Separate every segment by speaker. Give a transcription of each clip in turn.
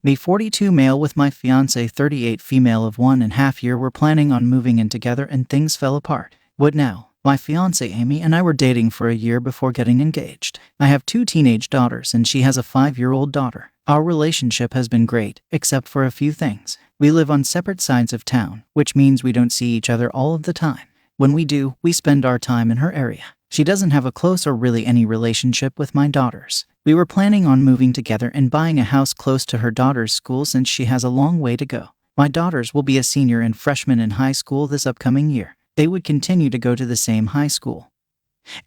Speaker 1: Me 42 male with my fiancé 38 female of 1.5 year. We're planning on moving in together and things fell apart. What now? My fiancé Amy and I were dating for a year before getting engaged. I have 2 teenage daughters and she has a 5-year-old daughter. Our relationship has been great, except for a few things. We live on separate sides of town, which means we don't see each other all of the time. When we do, we spend our time in her area. She doesn't have a close or really any relationship with my daughters. We were planning on moving together and buying a house close to her daughter's school since she has a long way to go. My daughters will be a senior and freshman in high school this upcoming year. They would continue to go to the same high school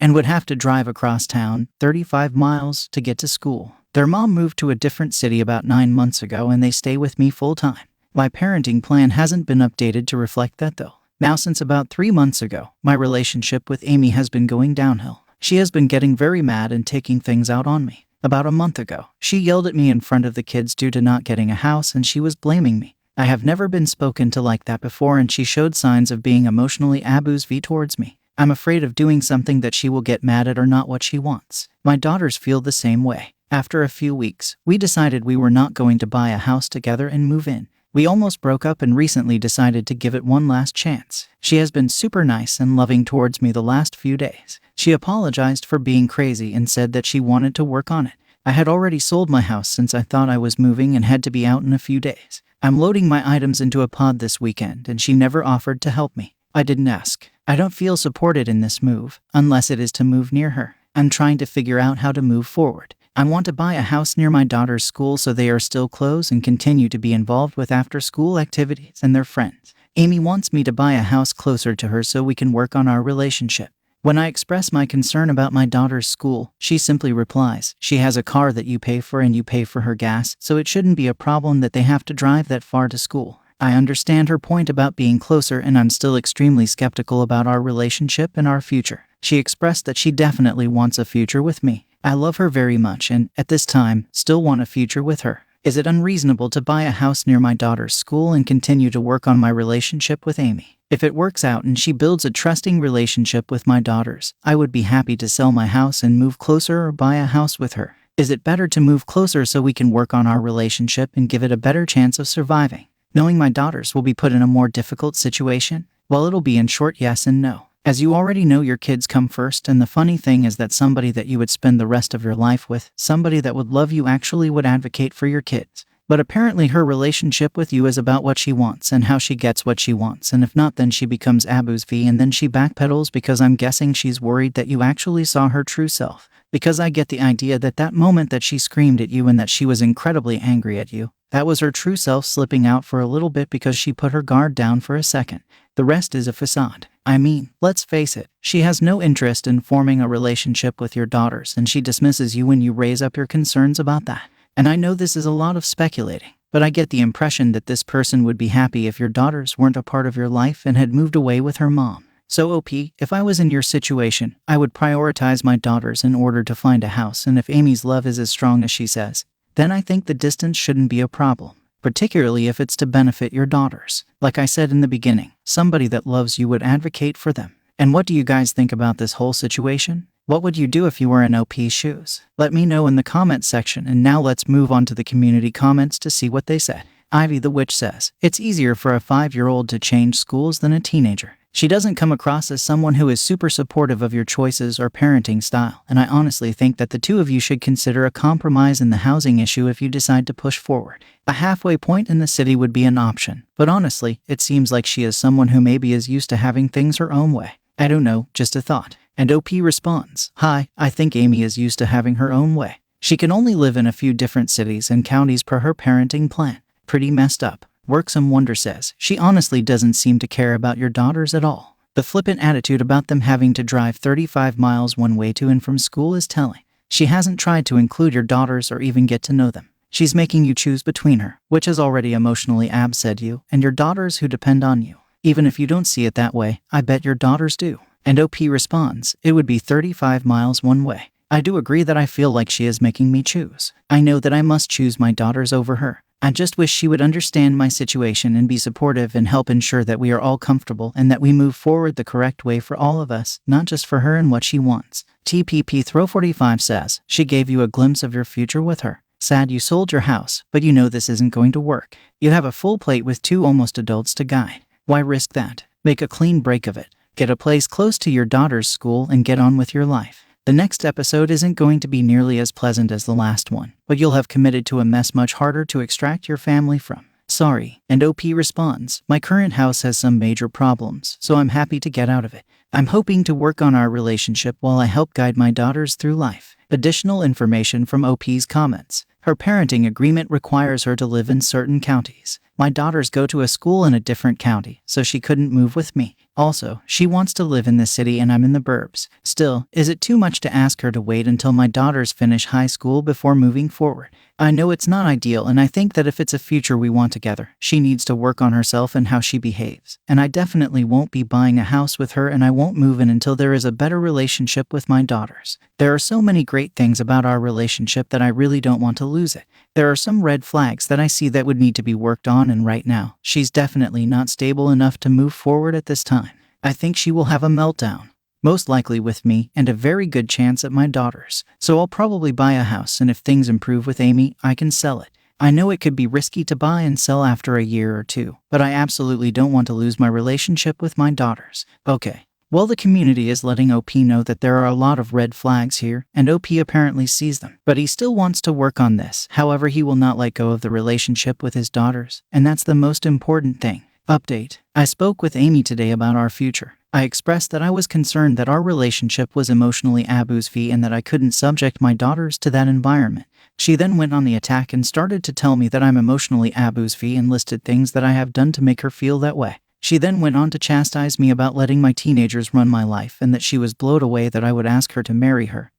Speaker 1: and would have to drive across town 35 miles to get to school. Their mom moved to a different city about 9 months ago and they stay with me full time. My parenting plan hasn't been updated to reflect that though. Now since about 3 months ago, my relationship with Amy has been going downhill. She has been getting very mad and taking things out on me. About a month ago, she yelled at me in front of the kids due to not getting a house and she was blaming me. I have never been spoken to like that before and she showed signs of being emotionally abusive towards me. I'm afraid of doing something that she will get mad at or not what she wants. My daughters feel the same way. After a few weeks, we decided we were not going to buy a house together and move in. We almost broke up and recently decided to give it one last chance. She has been super nice and loving towards me the last few days. She apologized for being crazy and said that she wanted to work on it. I had already sold my house since I thought I was moving and had to be out in a few days. I'm loading my items into a pod this weekend and she never offered to help me. I didn't ask. I don't feel supported in this move, unless it is to move near her. I'm trying to figure out how to move forward. I want to buy a house near my daughter's school so they are still close and continue to be involved with after-school activities and their friends. Amy wants me to buy a house closer to her so we can work on our relationship. When I express my concern about my daughter's school, she simply replies, "She has a car that you pay for and you pay for her gas, so it shouldn't be a problem that they have to drive that far to school." I understand her point about being closer and I'm still extremely skeptical about our relationship and our future. She expressed that she definitely wants a future with me. I love her very much and, at this time, still want a future with her. Is it unreasonable to buy a house near my daughter's school and continue to work on my relationship with Amy? If it works out and she builds a trusting relationship with my daughters, I would be happy to sell my house and move closer or buy a house with her. Is it better to move closer so we can work on our relationship and give it a better chance of surviving, knowing my daughters will be put in a more difficult situation? Well, it'll be in short yes and no. As you already know, your kids come first, and the funny thing is that somebody that you would spend the rest of your life with, somebody that would love you, actually would advocate for your kids. But apparently her relationship with you is about what she wants and how she gets what she wants, and if not, then she becomes abusive and then she backpedals because I'm guessing she's worried that you actually saw her true self. Because I get the idea that that moment that she screamed at you and that she was incredibly angry at you, that was her true self slipping out for a little bit because she put her guard down for a second. The rest is a facade. I mean, let's face it, she has no interest in forming a relationship with your daughters and she dismisses you when you raise up your concerns about that. And I know this is a lot of speculating, but I get the impression that this person would be happy if your daughters weren't a part of your life and had moved away with her mom. So OP, if I was in your situation, I would prioritize my daughters in order to find a house, and if Amy's love is as strong as she says, then I think the distance shouldn't be a problem, particularly if it's to benefit your daughters. Like I said in the beginning, somebody that loves you would advocate for them. And what do you guys think about this whole situation? What would you do if you were in OP's shoes? Let me know in the comment section, and now let's move on to the community comments to see what they said. Ivy the Witch says, "It's easier for a 5-year-old to change schools than a teenager. She doesn't come across as someone who is super supportive of your choices or parenting style, and I honestly think that the two of you should consider a compromise in the housing issue if you decide to push forward. A halfway point in the city would be an option, but honestly, it seems like she is someone who maybe is used to having things her own way. I don't know, just a thought." And OP responds, "Hi, I think Amy is used to having her own way. She can only live in a few different cities and counties per her parenting plan. Pretty messed up." Worksome Wonder says, "She honestly doesn't seem to care about your daughters at all. The flippant attitude about them having to drive 35 miles one way to and from school is telling. She hasn't tried to include your daughters or even get to know them. She's making you choose between her, which is already emotionally upset you, and your daughters who depend on you. Even if you don't see it that way, I bet your daughters do." And OP responds, "It would be 35 miles one way. I do agree that I feel like she is making me choose. I know that I must choose my daughters over her. I just wish she would understand my situation and be supportive and help ensure that we are all comfortable and that we move forward the correct way for all of us, not just for her and what she wants." TPP Throw 45 says, "She gave you a glimpse of your future with her. Sad you sold your house, but you know this isn't going to work. You have a full plate with 2 almost adults to guide. Why risk that? Make a clean break of it. Get a place close to your daughter's school and get on with your life. The next episode isn't going to be nearly as pleasant as the last one, but you'll have committed to a mess much harder to extract your family from. Sorry. And OP responds, my current house has some major problems, so I'm happy to get out of it. I'm hoping to work on our relationship while I help guide my daughters through life. Additional information from OP's comments. Her parenting agreement requires her to live in certain counties. My daughters go to a school in a different county, so she couldn't move with me. Also, she wants to live in the city and I'm in the burbs. Still, is it too much to ask her to wait until my daughters finish high school before moving forward? I know it's not ideal, and I think that if it's a future we want together, she needs to work on herself and how she behaves. And I definitely won't be buying a house with her, and I won't move in until there is a better relationship with my daughters. There are so many great things about our relationship that I really don't want to lose it. There are some red flags that I see that would need to be worked on, and right now, she's definitely not stable enough to move forward at this time. I think she will have a meltdown. Most likely with me, and a very good chance at my daughters. So I'll probably buy a house, and if things improve with Amy, I can sell it. I know it could be risky to buy and sell after a year or two, but I absolutely don't want to lose my relationship with my daughters. Okay. Well, the community is letting OP know that there are a lot of red flags here, and OP apparently sees them. But he still wants to work on this. However, he will not let go of the relationship with his daughters, and that's the most important thing. Update. I spoke with Amy today about our future. I expressed that I was concerned that our relationship was emotionally abusive and that I couldn't subject my daughters to that environment. She then went on the attack and started to tell me that I'm emotionally abusive and listed things that I have done to make her feel that way. She then went on to chastise me about letting my teenagers run my life and that she was blown away that I would ask her to marry her,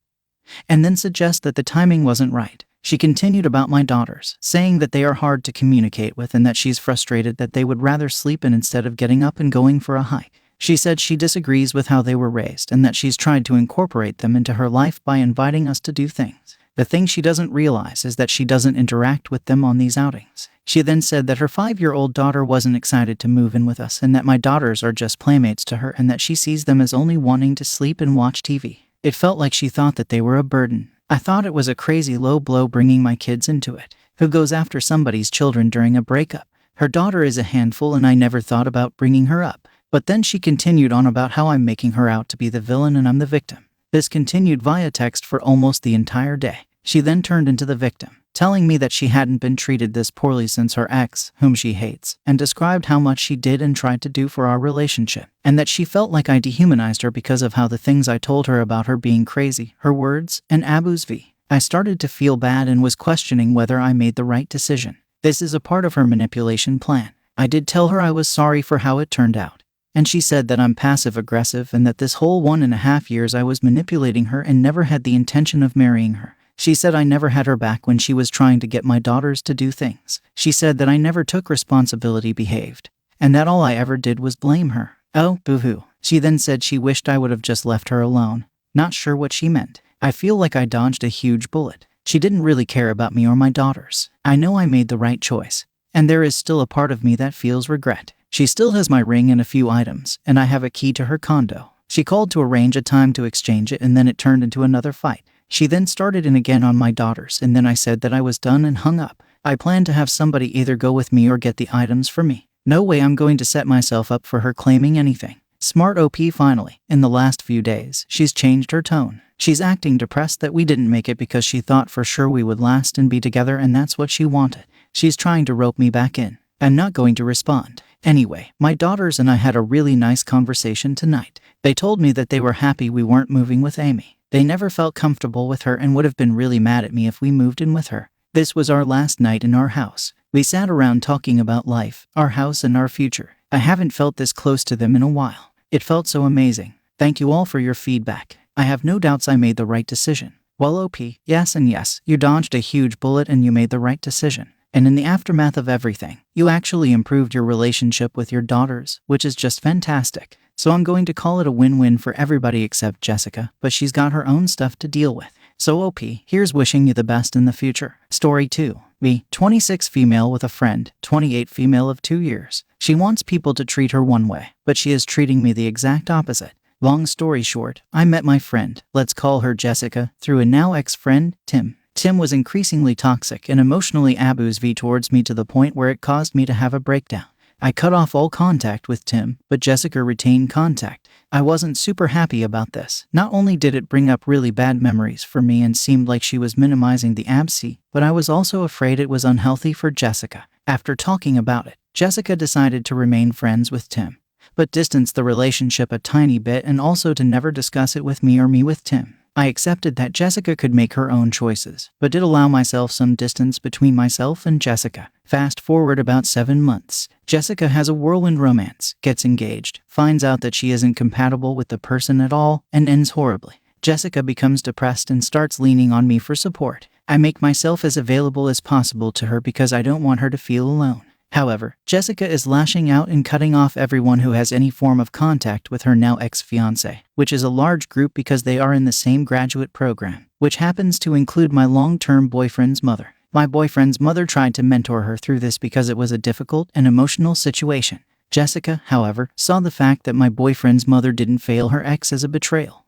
Speaker 1: and then suggest that the timing wasn't right. She continued about my daughters, saying that they are hard to communicate with and that she's frustrated that they would rather sleep in instead of getting up and going for a hike. She said she disagrees with how they were raised and that she's tried to incorporate them into her life by inviting us to do things. The thing she doesn't realize is that she doesn't interact with them on these outings. She then said that her 5-year-old daughter wasn't excited to move in with us and that my daughters are just playmates to her and that she sees them as only wanting to sleep and watch TV. It felt like she thought that they were a burden. I thought it was a crazy low blow bringing my kids into it. Who goes after somebody's children during a breakup? Her daughter is a handful and I never thought about bringing her up. But then she continued on about how I'm making her out to be the villain and I'm the victim. This continued via text for almost the entire day. She then turned into the victim, telling me that she hadn't been treated this poorly since her ex, whom she hates, and described how much she did and tried to do for our relationship, and that she felt like I dehumanized her because of how the things I told her about her being crazy, her words, and abusive. I started to feel bad and was questioning whether I made the right decision. This is a part of her manipulation plan. I did tell her I was sorry for how it turned out. And she said that I'm passive-aggressive and that this whole 1.5 years I was manipulating her and never had the intention of marrying her. She said I never had her back when she was trying to get my daughters to do things. She said that I never took responsibility, behaved, and that all I ever did was blame her. Oh, boo-hoo. She then said she wished I would have just left her alone. Not sure what she meant. I feel like I dodged a huge bullet. She didn't really care about me or my daughters. I know I made the right choice, and there is still a part of me that feels regret. She still has my ring and a few items, and I have a key to her condo. She called to arrange a time to exchange it, and then it turned into another fight. She then started in again on my daughters, and then I said that I was done and hung up. I planned to have somebody either go with me or get the items for me. No way I'm going to set myself up for her claiming anything. Smart OP finally. In the last few days, she's changed her tone. She's acting depressed that we didn't make it because she thought for sure we would last and be together, and that's what she wanted. She's trying to rope me back in. I'm not going to respond. Anyway, my daughters and I had a really nice conversation tonight. They told me that they were happy we weren't moving with Amy. They never felt comfortable with her and would have been really mad at me if we moved in with her. This was our last night in our house. We sat around talking about life, our house, and our future. I haven't felt this close to them in a while. It felt so amazing. Thank you all for your feedback. I have no doubts I made the right decision. Well, OP, yes and yes, you dodged a huge bullet and you made the right decision. And in the aftermath of everything, you actually improved your relationship with your daughters, which is just fantastic. So I'm going to call it a win-win for everybody except Jessica, but she's got her own stuff to deal with. So OP, here's wishing you the best in the future. Story 2. Me, 26 female with a friend, 28 female of 2 years. She wants people to treat her one way, but she is treating me the exact opposite. Long story short, I met my friend, let's call her Jessica, through a now ex-friend, Tim. Tim was increasingly toxic and emotionally abusive towards me to the point where it caused me to have a breakdown. I cut off all contact with Tim, but Jessica retained contact. I wasn't super happy about this. Not only did it bring up really bad memories for me and seemed like she was minimizing the absence, but I was also afraid it was unhealthy for Jessica. After talking about it, Jessica decided to remain friends with Tim, but distance the relationship a tiny bit and also to never discuss it with me or me with Tim. I accepted that Jessica could make her own choices, but did allow myself some distance between myself and Jessica. Fast forward about 7 months. Jessica has a whirlwind romance, gets engaged, finds out that she isn't compatible with the person at all, and ends horribly. Jessica becomes depressed and starts leaning on me for support. I make myself as available as possible to her because I don't want her to feel alone. However, Jessica is lashing out and cutting off everyone who has any form of contact with her now ex-fiancé, which is a large group because they are in the same graduate program, which happens to include my long-term boyfriend's mother. My boyfriend's mother tried to mentor her through this because it was a difficult and emotional situation. Jessica, however, saw the fact that my boyfriend's mother didn't fail her ex as a betrayal.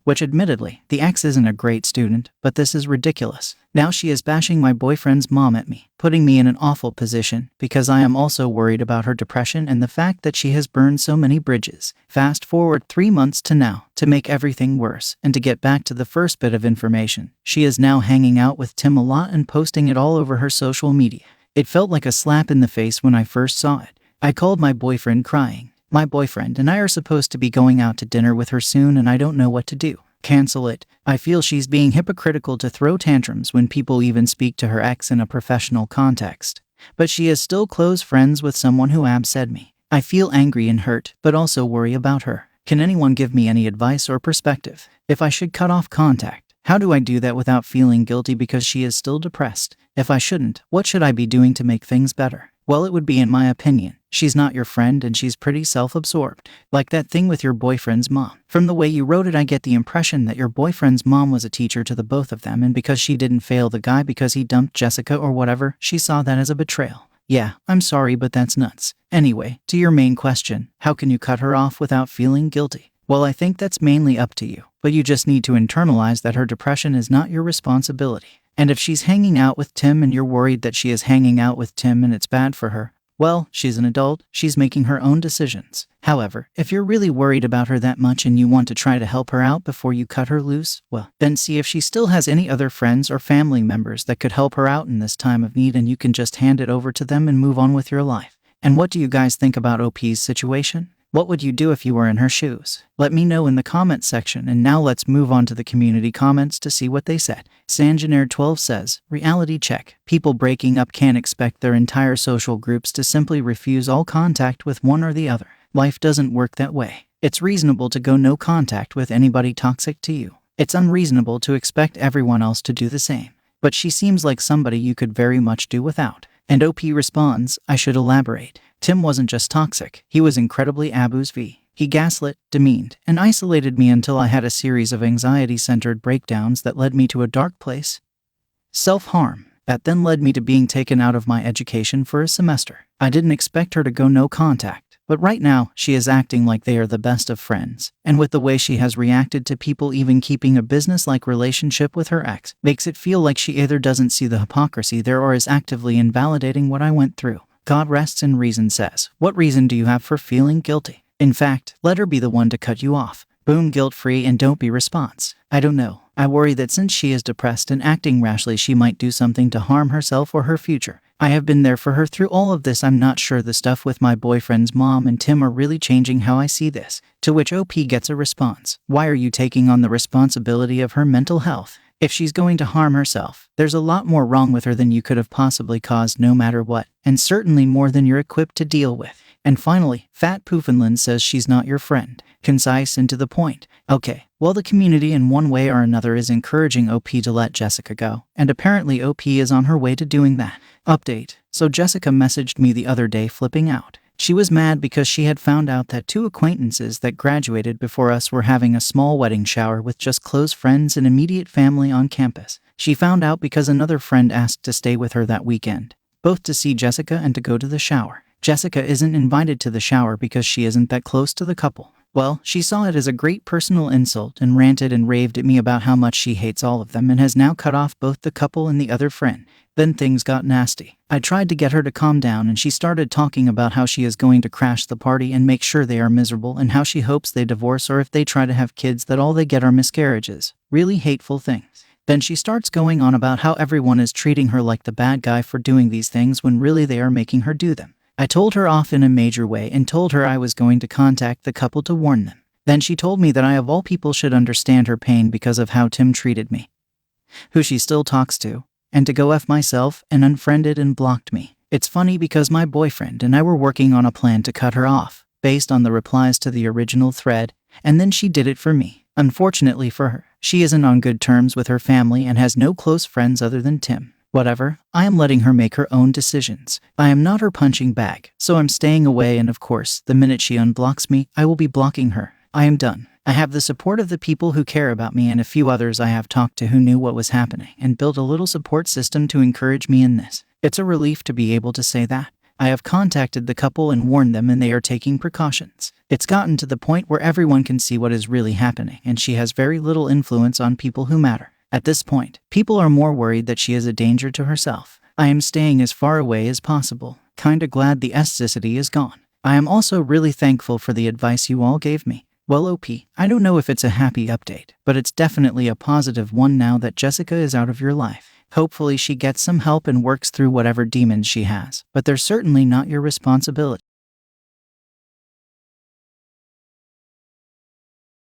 Speaker 1: Which admittedly, the ex isn't a great student, but this is ridiculous. Now she is bashing my boyfriend's mom at me, putting me in an awful position because I am also worried about her depression and the fact that she has burned so many bridges. Fast forward 3 months to now. To make everything worse, and to get back to the first bit of information, she is now hanging out with Tim a lot and posting it all over her social media. It felt like a slap in the face when I first saw it. I called my boyfriend crying. My boyfriend and I are supposed to be going out to dinner with her soon and I don't know what to do. Cancel it. I feel she's being hypocritical to throw tantrums when people even speak to her ex in a professional context. But she is still close friends with someone who absed me. I feel angry and hurt, but also worry about her. Can anyone give me any advice or perspective? If I should cut off contact, how do I do that without feeling guilty because she is still depressed? If I shouldn't, what should I be doing to make things better? Well, it would be, in my opinion, she's not your friend and she's pretty self-absorbed. Like that thing with your boyfriend's mom. From the way you wrote it, I get the impression that your boyfriend's mom was a teacher to the both of them, and because she didn't fail the guy because he dumped Jessica or whatever, she saw that as a betrayal. Yeah, I'm sorry, but that's nuts. Anyway, to your main question, how can you cut her off without feeling guilty? Well, I think that's mainly up to you, but you just need to internalize that her depression is not your responsibility. And if she's hanging out with Tim and you're worried that she is hanging out with Tim and it's bad for her, well, she's an adult, she's making her own decisions. However, if you're really worried about her that much and you want to try to help her out before you cut her loose, well, then see if she still has any other friends or family members that could help her out in this time of need, and you can just hand it over to them and move on with your life. And what do you guys think about OP's situation? What would you do if you were in her shoes? Let me know in the comments section, and now let's move on to the community comments to see what they said. Sanjaner12 says, reality check. People breaking up can't expect their entire social groups to simply refuse all contact with one or the other. Life doesn't work that way. It's reasonable to go no contact with anybody toxic to you. It's unreasonable to expect everyone else to do the same. But she seems like somebody you could very much do without. And OP responds, I should elaborate. Tim wasn't just toxic, he was incredibly abusive. He gaslit, demeaned, and isolated me until I had a series of anxiety-centered breakdowns that led me to a dark place. Self-harm. That then led me to being taken out of my education for a semester. I didn't expect her to go no contact, but right now, she is acting like they are the best of friends. And with the way she has reacted to people even keeping a business-like relationship with her ex, makes it feel like she either doesn't see the hypocrisy there or is actively invalidating what I went through. God rests in reason says, what reason do you have for feeling guilty? In fact, let her be the one to cut you off. Boom, guilt-free and don't be response. I don't know. I worry that since she is depressed and acting rashly, she might do something to harm herself or her future. I have been there for her through all of this. I'm not sure the stuff with my boyfriend's mom and Tim are really changing how I see this. To which OP gets a response. Why are you taking on the responsibility of her mental health? If she's going to harm herself, there's a lot more wrong with her than you could have possibly caused no matter what, and certainly more than you're equipped to deal with. And finally, Fat Poofenland says she's not your friend. Concise and to the point. Okay, well, the community in one way or another is encouraging OP to let Jessica go, and apparently OP is on her way to doing that. Update. So Jessica messaged me the other day flipping out. She was mad because she had found out that 2 acquaintances that graduated before us were having a small wedding shower with just close friends and immediate family on campus. She found out because another friend asked to stay with her that weekend, both to see Jessica and to go to the shower. Jessica isn't invited to the shower because she isn't that close to the couple. Well, she saw it as a great personal insult and ranted and raved at me about how much she hates all of them and has now cut off both the couple and the other friend. Then things got nasty. I tried to get her to calm down and she started talking about how she is going to crash the party and make sure they are miserable and how she hopes they divorce or if they try to have kids that all they get are miscarriages. Really hateful things. Then she starts going on about how everyone is treating her like the bad guy for doing these things when really they are making her do them. I told her off in a major way and told her I was going to contact the couple to warn them. Then she told me that I of all people should understand her pain because of how Tim treated me, who she still talks to, and to go F myself, and unfriended and blocked me. It's funny because my boyfriend and I were working on a plan to cut her off, based on the replies to the original thread, and then she did it for me. Unfortunately for her, she isn't on good terms with her family and has no close friends other than Tim. Whatever, I am letting her make her own decisions. I am not her punching bag, so I'm staying away, and of course, the minute she unblocks me, I will be blocking her. I am done. I have the support of the people who care about me and a few others I have talked to who knew what was happening and built a little support system to encourage me in this. It's a relief to be able to say that. I have contacted the couple and warned them, and they are taking precautions. It's gotten to the point where everyone can see what is really happening, and she has very little influence on people who matter. At this point, people are more worried that she is a danger to herself. I am staying as far away as possible. Kinda glad the toxicity is gone. I am also really thankful for the advice you all gave me. Well, OP, I don't know if it's a happy update, but it's definitely a positive one now that Jessica is out of your life. Hopefully she gets some help and works through whatever demons she has, but they're certainly not your responsibility.